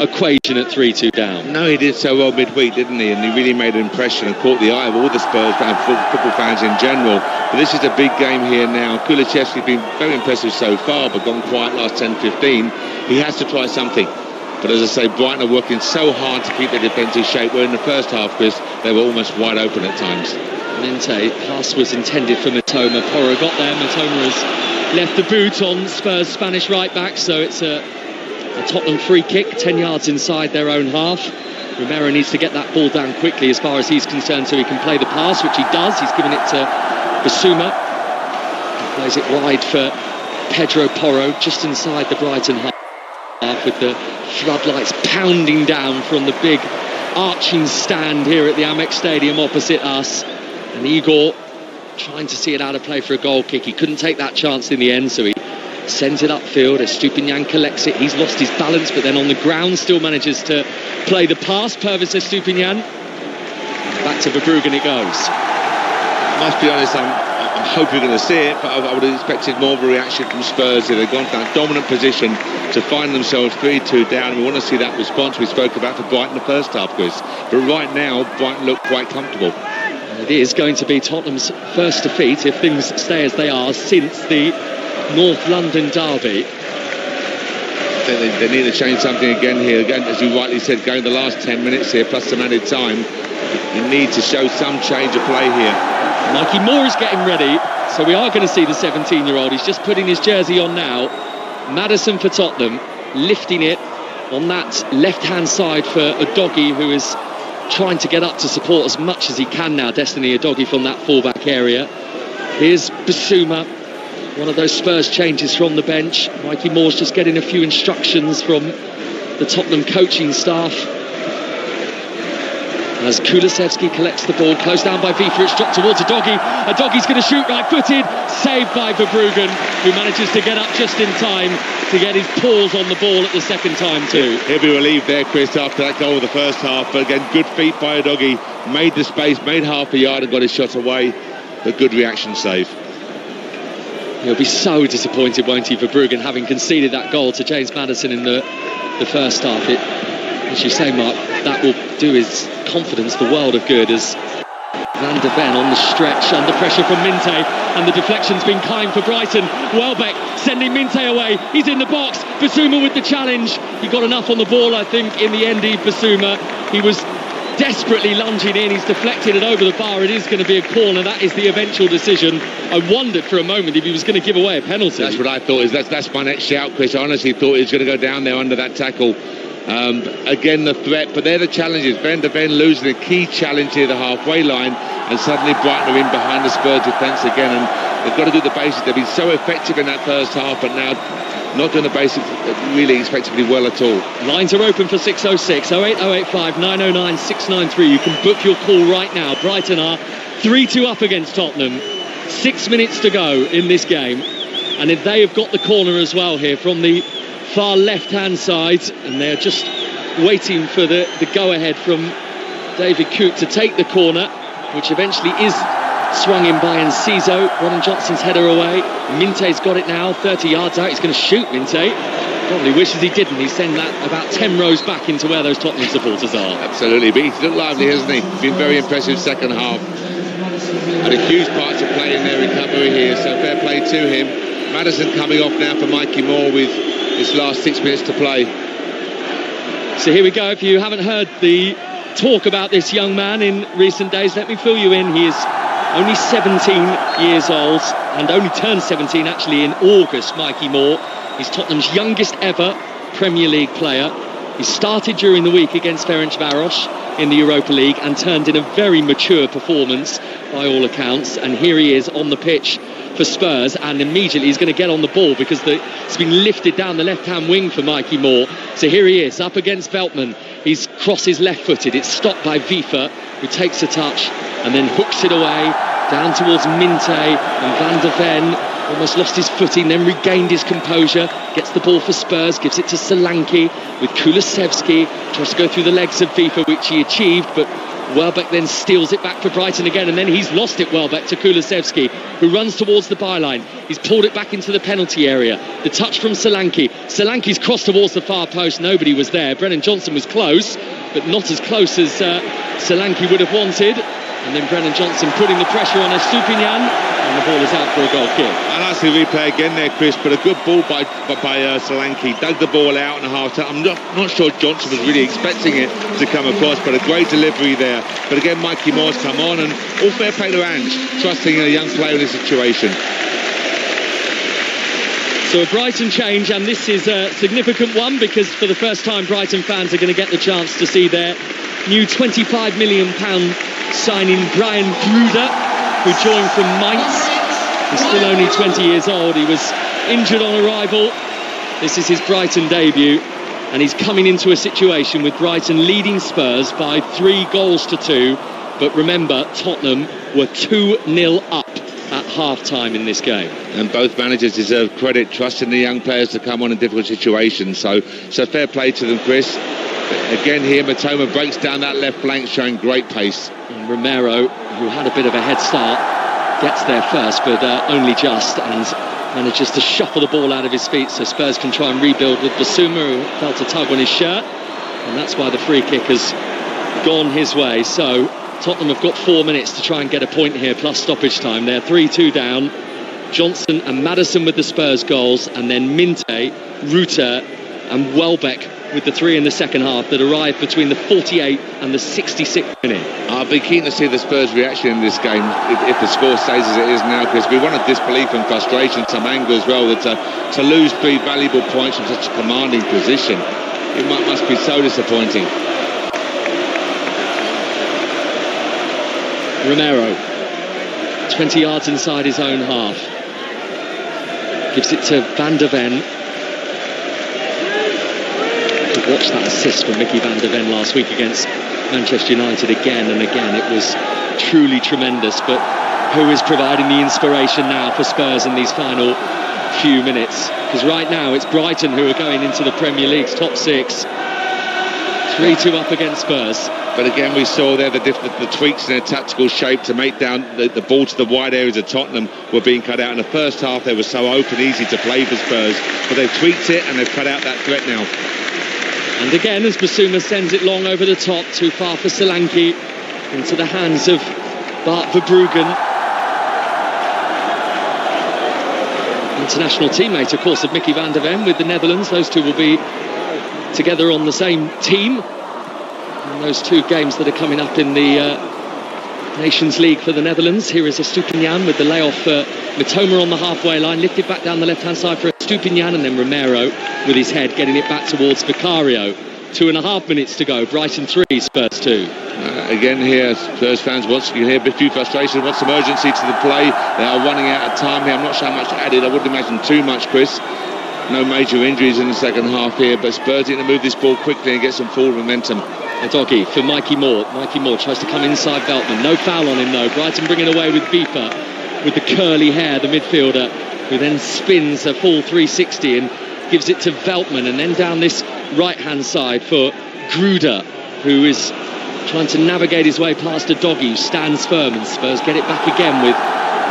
equation at 3-2 down. No, he did so well midweek, didn't he? And he really made an impression and caught the eye of all the Spurs and football fans in general. But this is a big game here now. Kulusevski's been very impressive so far, but gone quiet last 10-15. He has to try something. But as I say, Brighton are working so hard to keep their defensive shape, where in the first half, Chris, they were almost wide open at times. Minte, pass was intended for Mitoma. Porro got there. Mitoma has left the boot on Spurs' Spanish right back, so it's a Tottenham free kick, 10 yards inside their own half. Romero needs to get that ball down quickly as far as he's concerned, so he can play the pass, which he does. He's given it to Bissouma. He plays it wide for Pedro Porro, just inside the Brighton half, with the floodlights pounding down from the big arching stand here at the Amex Stadium opposite us. And Igor trying to see it out of play for a goal kick. He couldn't take that chance in the end, so he sends it upfield. Estupinian collects it. He's lost his balance, but then on the ground still manages to play the pass. Purvis Estupinian. Back to Verbruggen it goes. Must be honest, I'm hoping you're going to see it, but I would have expected more of a reaction from Spurs. They've gone to that dominant position to find themselves 3-2 down. We want to see that response we spoke about for Brighton the first half, Chris. But right now, Brighton look quite comfortable. It is going to be Tottenham's first defeat, if things stay as they are, since the North London derby. They need to change something again here. Again, as you rightly said, going the last 10 minutes here, plus some added time, you need to show some change of play here. Mikey Moore is getting ready, so we are going to see the 17-year-old. He's just putting his jersey on now. Maddison for Tottenham, lifting it on that left-hand side for Udogie, who is trying to get up to support as much as he can now. Destiny Udogie from that full-back area. Here's Bissouma, one of those Spurs changes from the bench. Mikey Moore's just getting a few instructions from the Tottenham coaching staff. As Kulusevski collects the ball, close down by Vifa, it's dropped towards Udogie. Udogie's going to shoot right-footed, saved by Verbruggen, who manages to get up just in time to get his paws on the ball at the second time too. He'll be relieved there, Chris, after that goal of the first half. But again, good feet by Udogie, made the space, made half a yard and got his shot away. But good reaction save. He'll be so disappointed, won't he, Verbruggen, having conceded that goal to James Maddison in the first half. As you say, Mark, that will do his confidence the world of good, as Van de Ven on the stretch under pressure from Minte, and the deflection's been kind for Brighton. Welbeck sending Minte away, he's in the box. Bissouma with the challenge. He got enough on the ball, I think, in the end. Bissouma, he was desperately lunging in, he's deflected it over the bar. It is going to be a corner. That is the eventual decision. I wondered for a moment if he was going to give away a penalty. That's what I thought. That's my next shout, Chris. I honestly thought he was going to go down there under that tackle. Again, the threat, but they're the challenges. Van de Ven losing a key challenge here, the halfway line, and suddenly Brighton are in behind the Spurs defence again, and they've got to do the basics. They've been so effective in that first half, but now not doing the basics really effectively well at all. Lines are open for 606 08085 909 693. You can book your call right now. Brighton are 3-2 up against Tottenham. 6 minutes to go in this game, and if they have got the corner as well here from the far left-hand side, and they're just waiting for the go-ahead from David Coote to take the corner, which eventually is swung in by Enciso. Ron Johnson's header away. Minte's got it now, 30 yards out. He's going to shoot, Minte. Probably wishes he didn't. He's sent that about 10 rows back into where those Tottenham supporters are. Absolutely, but he's looked lively, hasn't he? Been very impressive second half. Had a huge part to play in their recovery here, so fair play to him. Maddison coming off now for Mikey Moore with this last 6 minutes to play. So here we go. If you haven't heard the talk about this young man in recent days, let me fill you in. He is only 17 years old, and only turned 17 actually in August, Mikey Moore. He's Tottenham's youngest ever Premier League player. He started during the week against Ferencváros in the Europa League and turned in a very mature performance by all accounts, and here he is on the pitch for Spurs, and immediately he's going to get on the ball because it's been lifted down the left-hand wing for Mikey Moore. So here he is up against Veltman. He's crosses left-footed. It's stopped by Vifa, who takes a touch and then hooks it away down towards Minte, and Van de Ven almost lost his footing, then regained his composure, gets the ball for Spurs, gives it to Solanke with Kulusevski, tries to go through the legs of FIFA, which he achieved, but Welbeck then steals it back for Brighton again, and then he's lost it, Welbeck, to Kulusevski, who runs towards the byline. He's pulled it back into the penalty area. The touch from Solanke. Solanke's crossed towards the far post. Nobody was there. Brennan Johnson was close, but not as close as Solanke would have wanted. And then Brennan Johnson putting the pressure on Estupinian, and the ball is out for a goal kick. I like to see the replay again there, Chris, but a good ball by Solanke. Dug the ball out in the half time. I'm not sure Johnson was really expecting it to come across, but a great delivery there. But again, Mikey Moore's come on, and all fair play to Ange, trusting in a young player in this situation. So a Brighton change, and this is a significant one, because for the first time Brighton fans are going to get the chance to see their new £25 million signing Brian Gruder, who joined from Mainz. He's still only 20 years old. He was injured on arrival. This is his Brighton debut, and he's coming into a situation with Brighton leading Spurs by 3-2. But remember, Tottenham were 2-0 up at half-time in this game. And both managers deserve credit, trusting the young players to come on in difficult situations. So fair play to them, Chris. Again here, Matoma breaks down that left flank, showing great pace. And Romero, who had a bit of a head start, gets there first, but only just, and manages to shuffle the ball out of his feet, so Spurs can try and rebuild with Basuma, who felt a tug on his shirt, and that's why the free kick has gone his way. So Tottenham have got 4 minutes to try and get a point here, plus stoppage time. They're 3-2 down. Johnson and Maddison with the Spurs goals, and then Minte, Rutter and Welbeck with the 3 in the second half that arrived between the 48th and the 66th minute. I'll be keen to see the Spurs' reaction in this game if the score stays as it is now, because we want a disbelief and frustration, some anger as well, that to lose 3 valuable points from such a commanding position, it must be so disappointing. Romero, 20 yards inside his own half, gives it to Van de Ven. Watch that assist from Mickey Van de Ven last week against Manchester United again and again. It was truly tremendous. But who is providing the inspiration now for Spurs in these final few minutes? Because right now it's Brighton who are going into the Premier League's top 6. 3-2 up against Spurs. But again, we saw there the tweaks in their tactical shape to make down the ball to the wide areas of Tottenham were being cut out. In the first half, they were so open, easy to play for Spurs. But they've tweaked it and they've cut out that threat now. And again, as Basuma sends it long over the top, too far for Solanke, into the hands of Bart Verbruggen. International teammate, of course, of Mickey Van de Ven with the Netherlands. Those two will be together on the same team in those 2 games that are coming up in the Nations League for the Netherlands. Here is Estupinian with the layoff for Matoma on the halfway line, lifted back down the left-hand side for Estupinian, and then Romero with his head getting it back towards Vicario. 2.5 minutes to go. Brighton 3, Spurs 2. Again here, Spurs fans, once you hear a few frustrations, want some urgency to the play. They are running out of time here. I'm not sure how much added. I wouldn't imagine too much, Chris. No major injuries in the second half here, but Spurs need to move this ball quickly and get some forward momentum. A doggy for Mikey Moore. Mikey Moore tries to come inside Veltman. No foul on him though. Brighton bringing away with Bifa with the curly hair, the midfielder, who then spins a full 360 and gives it to Veltman, and then down this right-hand side for Gruder, who is trying to navigate his way past a doggy who stands firm, and Spurs get it back again with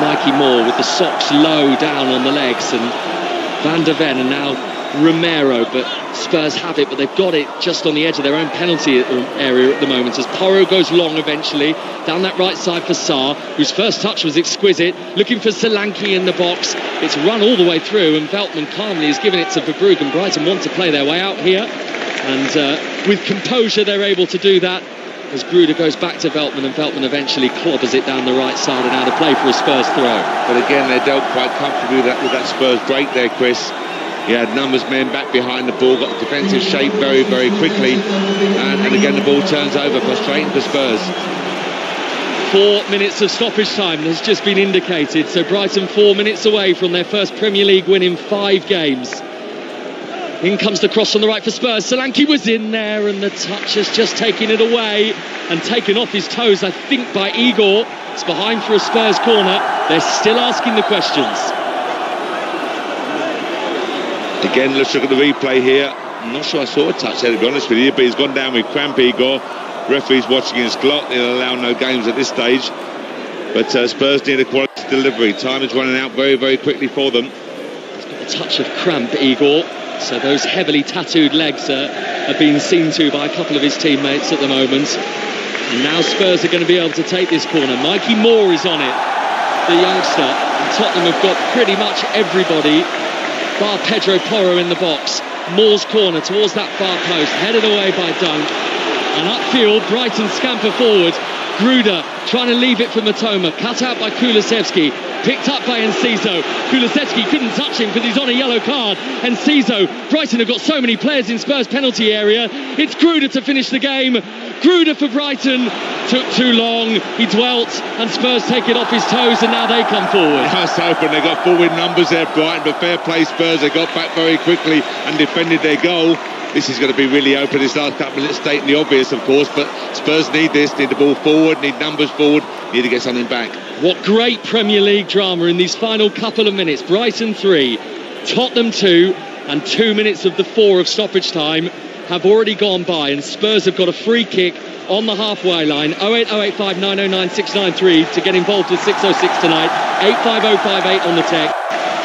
Mikey Moore with the socks low down on the legs, and Van de Ven, and now Romero, but Spurs have it, but they've got it just on the edge of their own penalty area at the moment, as Porro goes long eventually down that right side for Sarr, whose first touch was exquisite, looking for Solanke in the box. It's run all the way through, and Veltman calmly has given it to Verbruggen. Brighton want to play their way out here, and with composure they're able to do that, as Gruder goes back to Veltman, and Veltman eventually clobbers it down the right side and out of play for a Spurs throw. But again, they dealt quite comfortably with that Spurs break there, Chris. He had numbers men back behind the ball, got the defensive shape very, very quickly, and again the ball turns over, frustrating for Spurs. 4 minutes of stoppage time has just been indicated, so Brighton 4 minutes away from their first Premier League win in 5 games. In comes the cross on the right for Spurs. Solanke was in there, and the touch has just taken it away and taken off his toes, I think, by Igor. It's behind for a Spurs corner. They're still asking the questions. Again, let's look at the replay here. I'm not sure I saw a touch there, to be honest with you, but he's gone down with cramp, Igor. Referee's watching his clock. They'll allow no games at this stage. But Spurs need a quality delivery. Time is running out very, very quickly for them. He's got a touch of cramp, Igor. So those heavily tattooed legs are being seen to by a couple of his teammates at the moment. And now Spurs are going to be able to take this corner. Mikey Moore is on it, the youngster. And Tottenham have got pretty much everybody, bar Pedro Porro in the box. Moore's corner towards that far post, headed away by Dunk. And upfield, Brighton scamper forward. Gruder trying to leave it for Matoma, cut out by Kulusevski, picked up by Enciso. Kulusevski couldn't touch him because he's on a yellow card. Enciso, Brighton have got so many players in Spurs penalty area. It's Gruder to finish the game. Gruder for Brighton. Took too long, he dwelt, and Spurs take it off his toes, and now they come forward. I was hoping they got forward numbers there, Brighton, but fair play Spurs. They got back very quickly and defended their goal. This is going to be really open this last couple of minutes, stating the obvious, of course, but Spurs need this, need the ball forward, need numbers forward, need to get something back. What great Premier League drama in these final couple of minutes. Brighton 3, Tottenham 2, and 2 minutes of the 4 of stoppage time have already gone by, and Spurs have got a free kick on the halfway line. 08085 909 693 to get involved with 606 tonight. 85058 on the tech.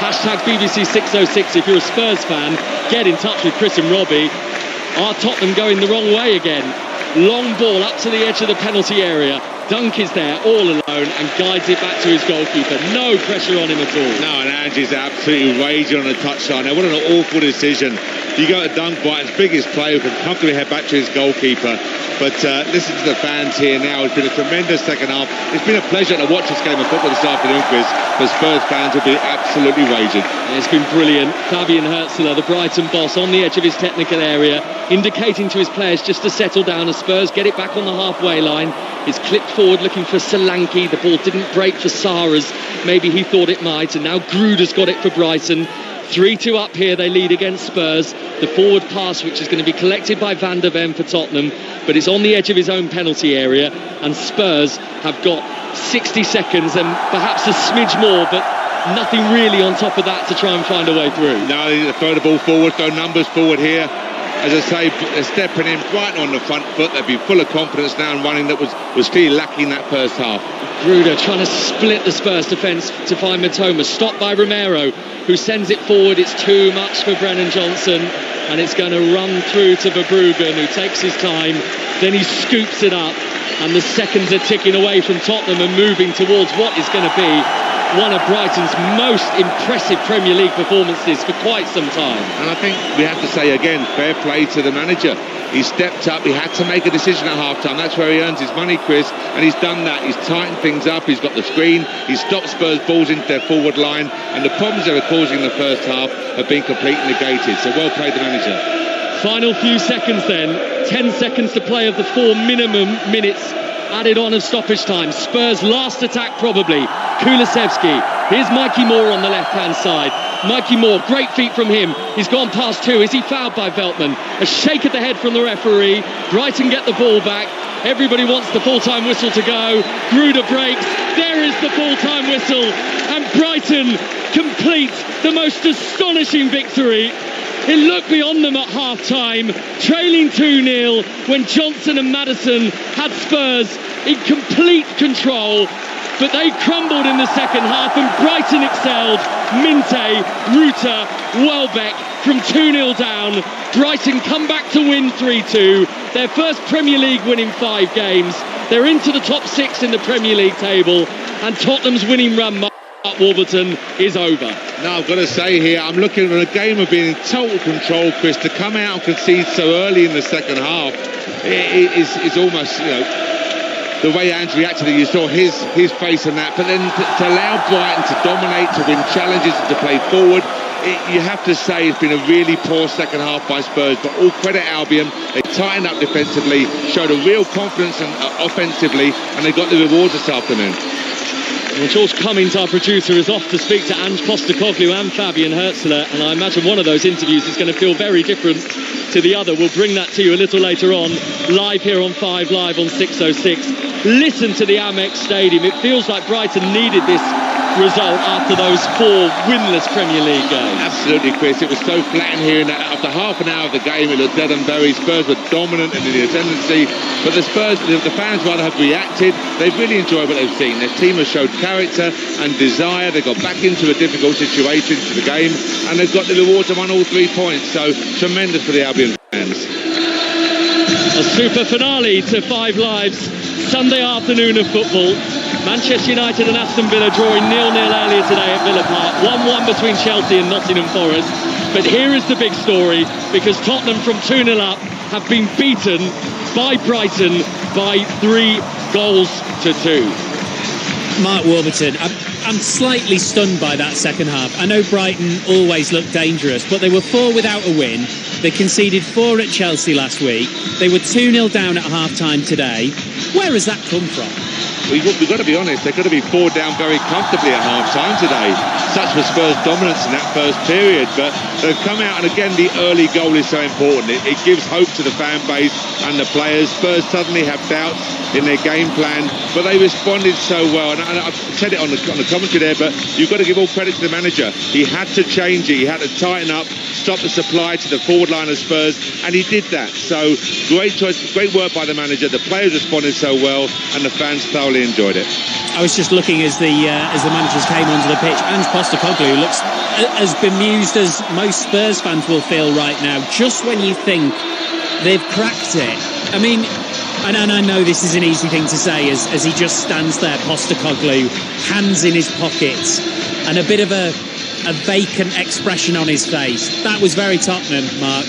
Hashtag BBC 606 if you're a Spurs fan. Get in touch with Chris and Robbie. Are Tottenham going the wrong way again? Long ball up to the edge of the penalty area. Dunk is there all alone and guides it back to his goalkeeper. No pressure on him at all. No, and Angie's absolutely raging on the touchline. Now, what an awful decision. You go to Dunk, Brighton's biggest player, who can comfortably head back to his goalkeeper. But listen to the fans here now. It's been a tremendous second half. It's been a pleasure to watch this game of football this afternoon, Chris. The Spurs fans will be absolutely raging. It's been brilliant. Fabian Herzler, the Brighton boss, on the edge of his technical area, indicating to his players just to settle down as Spurs get it back on the halfway line. It's clipped forward looking for Solanke. The ball didn't break for Sarr as maybe he thought it might. And now Gruder's got it for Brighton. 3-2 up here, they lead against Spurs. The forward pass, which is going to be collected by Van der Ven for Tottenham, but it's on the edge of his own penalty area, and Spurs have got 60 seconds and perhaps a smidge more, but nothing really on top of that to try and find a way through. No, they need to throw the ball forward, throw numbers forward here. As I say, they're stepping in Brighton on the front foot. They'll be full of confidence now and running that was clearly lacking that first half. Gruder trying to split the Spurs defence to find Matoma, stopped by Romero, who sends it forward. It's too much for Brennan Johnson, and it's going to run through to Verbruggen, who takes his time, then he scoops it up, and the seconds are ticking away from Tottenham and moving towards what is going to be one of Brighton's most impressive Premier League performances for quite some time. And I think we have to say again, fair play to the manager. He stepped up, he had to make a decision at half-time. That's where he earns his money, Chris, and he's done that. He's tightened things up, he's got the screen, he's stopped Spurs balls into their forward line, and the problems they were causing in the first half have been completely negated. So well played the manager. Final few seconds then, 10 seconds to play of the 4 minimum minutes added on of stoppage time. Spurs last attack probably. Kulusevski. Here's Mikey Moore on the left-hand side. Mikey Moore, great feet from him. He's gone past 2. Is he fouled by Veltman? A shake of the head from the referee. Brighton get the ball back. Everybody wants the full-time whistle to go. Gruder breaks. There is the full-time whistle. And Brighton complete the most astonishing victory. It looked beyond them at half-time, trailing 2-0 when Johnson and Maddison had Spurs in complete control. But they crumbled in the second half and Brighton excelled. Minte, Ruta, Welbeck from 2-0 down. Brighton come back to win 3-2. Their first Premier League win in 5 games. They're into the top 6 in the Premier League table. And Tottenham's winning run at Wolverton is over. Now I've got to say here, I'm looking at a game of being in total control, Chris. To come out and concede so early in the second half is almost, the way Ange reacted, you saw his face on that. But then to allow Brighton to dominate, to win challenges and to play forward, you have to say it's been a really poor second half by Spurs. But all credit Albion, they tightened up defensively, showed a real confidence offensively, and they got the rewards this afternoon. Well, George Cummings, our producer, is off to speak to Ange Postecoglou and Fabian Herzler, and I imagine one of those interviews is going to feel very different to the other. We'll bring that to you a little later on, live here on 5 Live on 606. Listen to the Amex Stadium. It feels like Brighton needed this result after those 4 winless Premier League games. Absolutely, Chris. It was so flat in here, and after half an hour of the game, it looked dead and buried. Spurs were dominant in the ascendancy, but the fans rather have reacted. They've really enjoyed what they've seen. Their team has showed character and desire. They got back into a difficult situation to the game, and they've got the rewards and won all 3 points. So tremendous for the Albion fans. A super finale to 5 Live's Sunday afternoon of football. Manchester United and Aston Villa drawing 0-0 earlier today at Villa Park. 1-1 between Chelsea and Nottingham Forest. But here is the big story, because Tottenham from 2-0 up have been beaten by Brighton by 3 goals to 2. Mark Warburton, I'm slightly stunned by that second half. I know Brighton always look dangerous, but they were 4 without a win. They conceded 4 at Chelsea last week. They were 2-0 down at half-time today. Where has that come from? We've got to be honest, they're going to be 4 down very comfortably at half-time today. Such was Spurs' dominance in that first period, but they've come out, and again, the early goal is so important. It gives hope to the fan base and the players. Spurs suddenly have doubts in their game plan, but they responded so well. And I've said it on the commentary there, but you've got to give all credit to the manager. He had to change it. He had to tighten up, stop the supply to the forward line of Spurs, and he did that. So great choice, great work by the manager. The players responded so well, and the fans thoroughly enjoyed it. I was just looking as the managers came onto the pitch. Ange Postecoglou looks as bemused as most Spurs fans will feel right now, just when you think they've cracked it. I mean, and I know this is an easy thing to say as he just stands there, Postecoglou, hands in his pockets, and a bit of a vacant expression on his face. That was very Tottenham, Mark.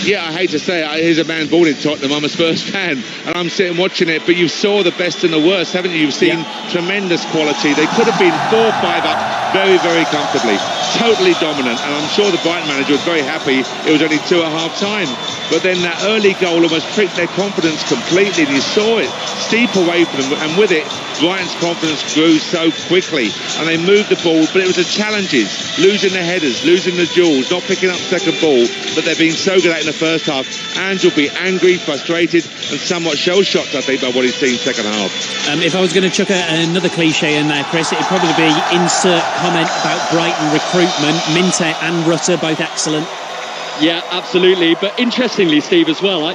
Yeah, I hate to say it, here's a man born in Tottenham. I'm a Spurs fan, and I'm sitting watching it, but you saw the best and the worst, haven't you? You've seen tremendous quality. They could have been 4-5 up very, very comfortably. Totally dominant, and I'm sure the Brighton manager was very happy it was only 2 at half-time. But then that early goal almost pricked their confidence completely, and you saw it steep away from them, and with it, Brighton's confidence grew so quickly, and they moved the ball, but it was the challenges, losing the headers, losing the duels, not picking up second ball that they've been so good at in the first half. Ange will be angry, frustrated, and somewhat shell-shocked, I think, by what he's seen second half. If I was going to chuck another cliche in there, Chris, it'd probably be insert comment about Brighton recruitment. Minte and Rutter, both excellent. Yeah, absolutely. But interestingly, Steve, as well,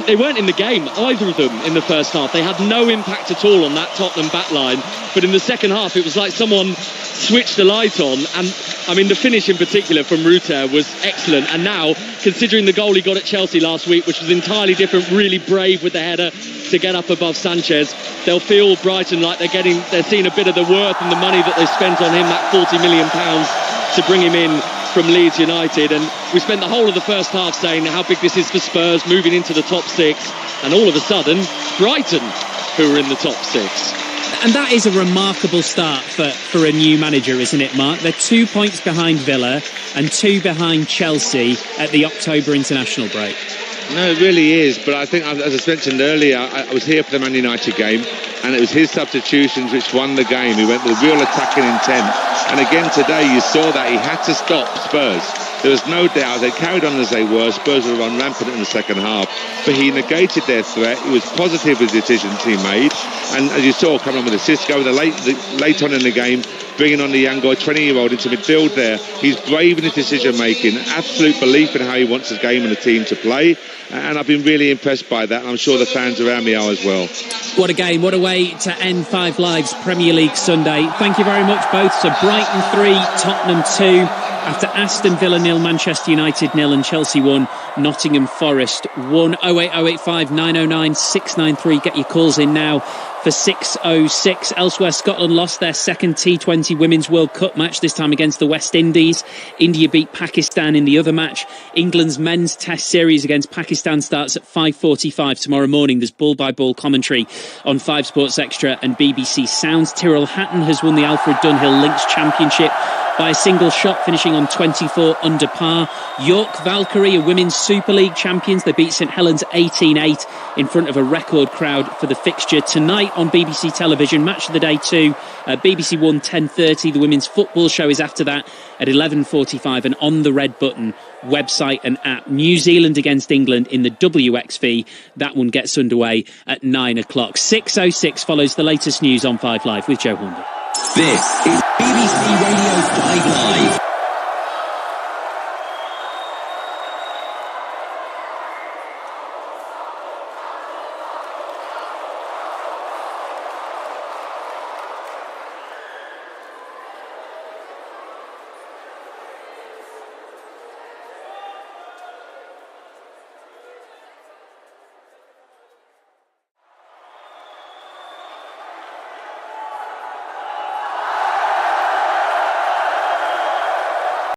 they weren't in the game, either of them, in the first half. They had no impact at all on that Tottenham backline. But in the second half, it was like someone switched the light on. And, I mean, the finish in particular from Rutter was excellent. And now, considering the goal he got at Chelsea last week, which was entirely different, really brave with the header to get up above Sanchez, they'll feel Brighton like they're seeing a bit of the worth and the money that they spent on him, that £40 million to bring him in from Leeds United. And we spent the whole of the first half saying how big this is for Spurs moving into the top 6, and all of a sudden Brighton, who are in the top 6. And that is a remarkable start for a new manager, isn't it, Mark? They're 2 points behind Villa and 2 behind Chelsea at the October international break. No, it really is, but I think, as I mentioned earlier, I was here for the Man United game, and it was his substitutions which won the game. He went with real attacking intent, and again today you saw that he had to stop Spurs. There was no doubt they carried on as they were. Spurs were run rampant in the second half, but he negated their threat. He was positive with the decisions he made, and as you saw, coming on with Cisco late on in the game, bringing on the young guy, 20-year-old, into midfield there. He's brave in his decision-making, absolute belief in how he wants his game and the team to play, and I've been really impressed by that, and I'm sure the fans around me are as well. What a game, what a way to end 5 Live's Premier League Sunday. Thank you very much both. So Brighton 3, Tottenham 2. After Aston Villa 0, Manchester United 0 and Chelsea 1, Nottingham Forest 1. 08085 909 693. Get your calls in now for 606. Elsewhere, Scotland lost their second T20 Women's World Cup match, this time against the West Indies. India beat Pakistan in the other match. England's men's test series against Pakistan starts at 5:45 tomorrow morning. There's ball-by-ball commentary on 5 Sports Extra and BBC Sounds. Tyrrell Hatton has won the Alfred Dunhill Links Championship by a single shot, finishing on 24 under par. York Valkyrie are Women's Super League champions. They beat St Helens 18-8 in front of a record crowd for the fixture. Tonight on BBC television, Match of the Day 2, BBC 1 10:30. The Women's Football Show is after that at 11:45, and on the Red Button website and app, New Zealand against England in the WXV. That one gets underway at 9 o'clock. 6:06 follows the latest news on 5 Live with Joe Hornby. This is BBC Radio 5 Live.